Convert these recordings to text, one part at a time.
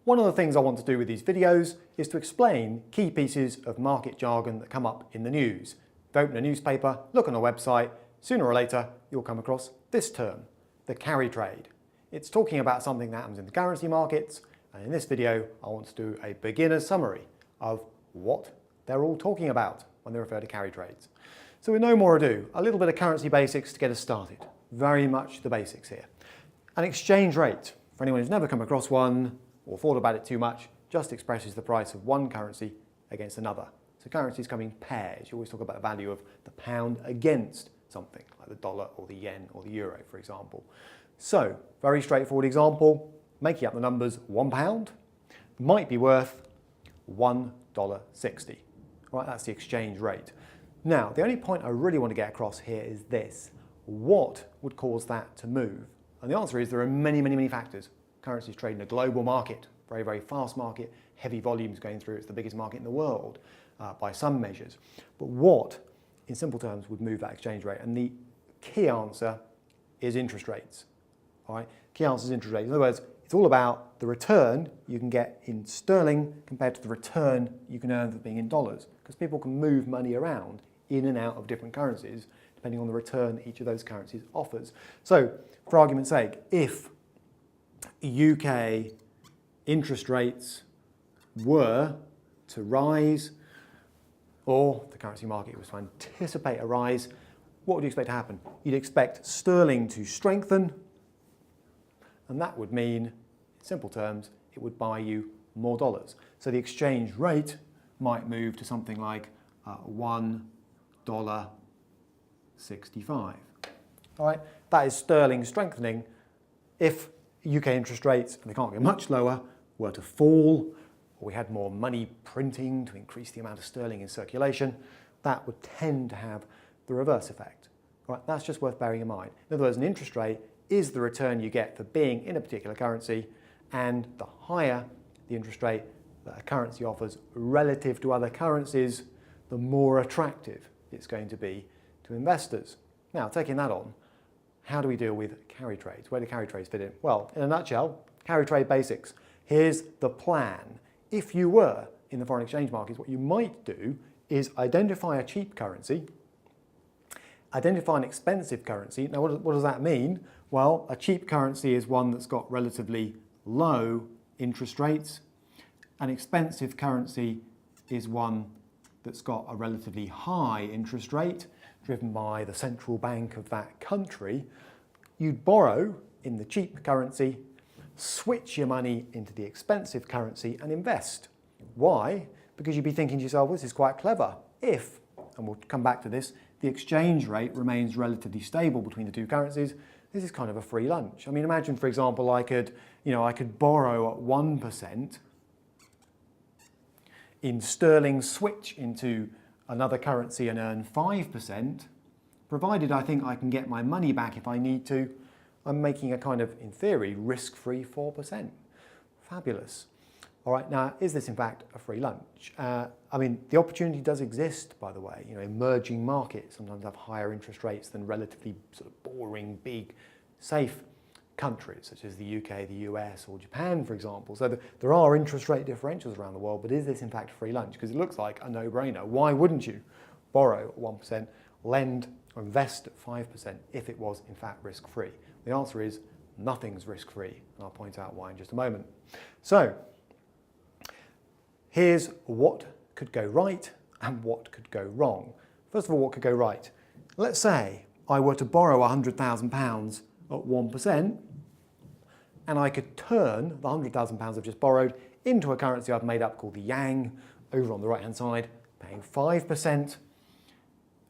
One of the things I want to do with these videos is to explain key pieces of market jargon that come up in the news. If you open a newspaper, look on a website, sooner or later you'll come across this term, the carry trade. It's talking about something that happens in the currency markets, and in this video I want to do a beginner's summary of what they're all talking about when they refer to carry trades. So with no more ado, a little bit of currency basics to get us started. Very much the basics here. An exchange rate, for anyone who's never come across one or thought about it too much, just expresses the price of one currency against another. So currencies come in pairs. You always talk about the value of the pound against something, like the dollar or the yen or the euro, for example. So, very straightforward example, making up the numbers, £1 might be worth $1.60. Right, that's the exchange rate. Now, the only point I really want to get across here is this. What would cause that to move? And the answer is there are many, many, many factors. Currencies trade in a global market, very, very fast market, heavy volumes going through. It's the biggest market in the world by some measures. But what, in simple terms, would move that exchange rate? And the key answer is interest rates. All right? Key answer is interest rates. In other words, it's all about the return you can get in sterling compared to the return you can earn for being in dollars. Because people can move money around in and out of different currencies depending on the return each of those currencies offers. So, for argument's sake, if UK interest rates were to rise, or the currency market was to anticipate a rise, what would you expect to happen? You'd expect sterling to strengthen, and that would mean, in simple terms, it would buy you more dollars. So the exchange rate might move to something like $1.65. All right, that is sterling strengthening. If UK interest rates, and they can't get much lower, were to fall, or we had more money printing to increase the amount of sterling in circulation, that would tend to have the reverse effect. All right, that's just worth bearing in mind. In other words, an interest rate is the return you get for being in a particular currency, and the higher the interest rate that a currency offers relative to other currencies, the more attractive it's going to be to investors. Now, taking that on, how do we deal with carry trades? Where do carry trades fit in? Well, in a nutshell, carry trade basics. Here's the plan. If you were in the foreign exchange markets, what you might do is identify a cheap currency, identify an expensive currency. Now, what does that mean? Well, a cheap currency is one that's got relatively low interest rates. An expensive currency is one that's got a relatively high interest rate, driven by the central bank of that country. You'd borrow in the cheap currency, switch your money into the expensive currency and invest. Why? Because you'd be thinking to yourself, well, this is quite clever. If, and we'll come back to this, the exchange rate remains relatively stable between the two currencies, this is kind of a free lunch. I mean, imagine, for example, I could borrow at 1% in sterling, switch into another currency and earn 5%, provided I think I can get my money back if I need to. I'm making a kind of, in theory, risk-free 4%. Fabulous. All right, now, is this in fact a free lunch? I mean, the opportunity does exist, by the way. You know, emerging markets sometimes have higher interest rates than relatively sort of boring, big, safe countries, such as the UK, the US, or Japan, for example. So there are interest rate differentials around the world, but is this in fact a free lunch? Because it looks like a no-brainer. Why wouldn't you borrow at 1%, lend or invest at 5% if it was in fact risk-free? The answer is nothing's risk-free, and I'll point out why in just a moment. So, here's what could go right and what could go wrong. First of all, what could go right? Let's say I were to borrow £100,000 at 1%, and I could turn the £100,000 I've just borrowed into a currency I've made up called the yang, over on the right-hand side, paying 5%.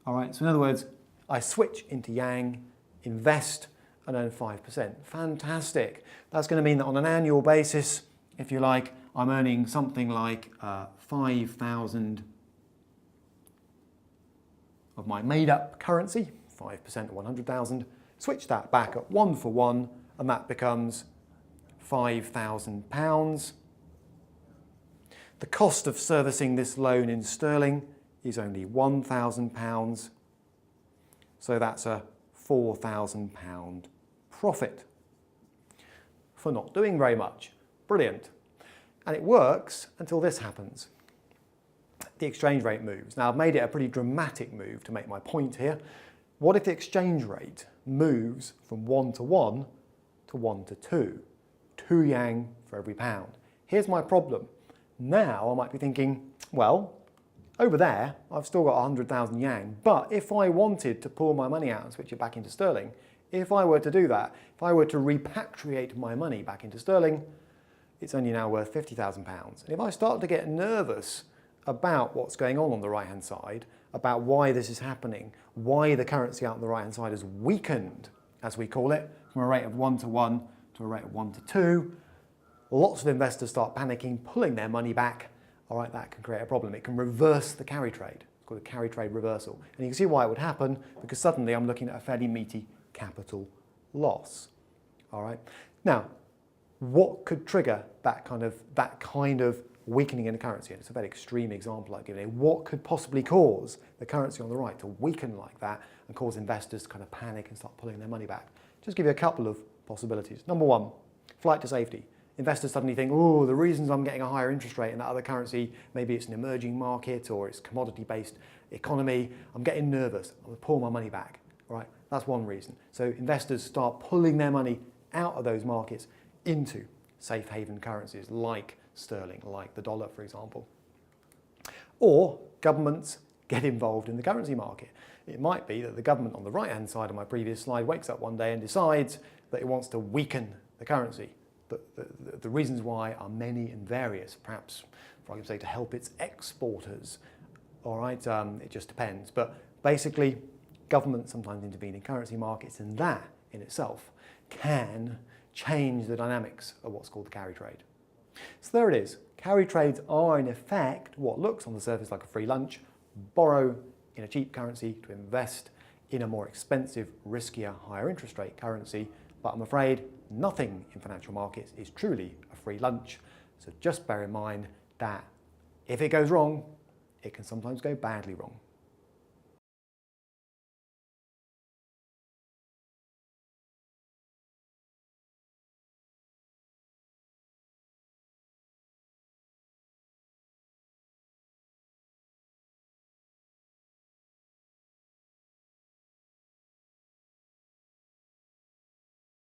All right, so in other words, I switch into yang, invest, and earn 5%. Fantastic. That's going to mean that on an annual basis, if you like, I'm earning something like 5,000 of my made-up currency, 5% of 100,000. Switch that back at 1 for 1, and that becomes £5,000. The cost of servicing this loan in sterling is only £1,000. So that's a £4,000 profit for not doing very much. Brilliant. And it works until this happens. The exchange rate moves. Now, I've made it a pretty dramatic move to make my point here. What if the exchange rate moves from 1 to 1 to 1 to 2? 2 yang for every pound. Here's my problem. Now I might be thinking, well, over there, I've still got 100,000 yang, but if I wanted to pull my money out and switch it back into sterling, if I were to do that, if I were to repatriate my money back into sterling, it's only now worth £50,000. And if I start to get nervous about what's going on the right-hand side, about why this is happening, why the currency out on the right-hand side has weakened, as we call it, from a rate of 1 to 1 to a rate of 1 to 2, lots of investors start panicking, pulling their money back. All right, that can create a problem. It can reverse the carry trade. It's called a carry trade reversal. And you can see why it would happen, because suddenly I'm looking at a fairly meaty capital loss. All right. Now, what could trigger that kind of weakening in the currency? And it's a very extreme example I've given here. What could possibly cause the currency on the right to weaken like that and cause investors to kind of panic and start pulling their money back? Just give you a couple of possibilities. Number one, flight to safety. Investors suddenly think, oh, the reasons I'm getting a higher interest rate in that other currency, maybe it's an emerging market or it's commodity-based economy, I'm getting nervous, I'm going to pull my money back. All right, that's one reason. So investors start pulling their money out of those markets into safe haven currencies like sterling, like the dollar, for example. Or governments get involved in the currency market. It might be that the government on the right-hand side of my previous slide wakes up one day and decides that it wants to weaken the currency. The reasons why are many and various, perhaps, for argument's sake, to help its exporters. All right, it just depends. But basically, governments sometimes intervene in currency markets, and that in itself can change the dynamics of what's called the carry trade. So there it is. Carry trades are in effect what looks on the surface like a free lunch. Borrow in a cheap currency to invest in a more expensive, riskier, higher interest rate currency. But I'm afraid nothing in financial markets is truly a free lunch. So just bear in mind that if it goes wrong, it can sometimes go badly wrong.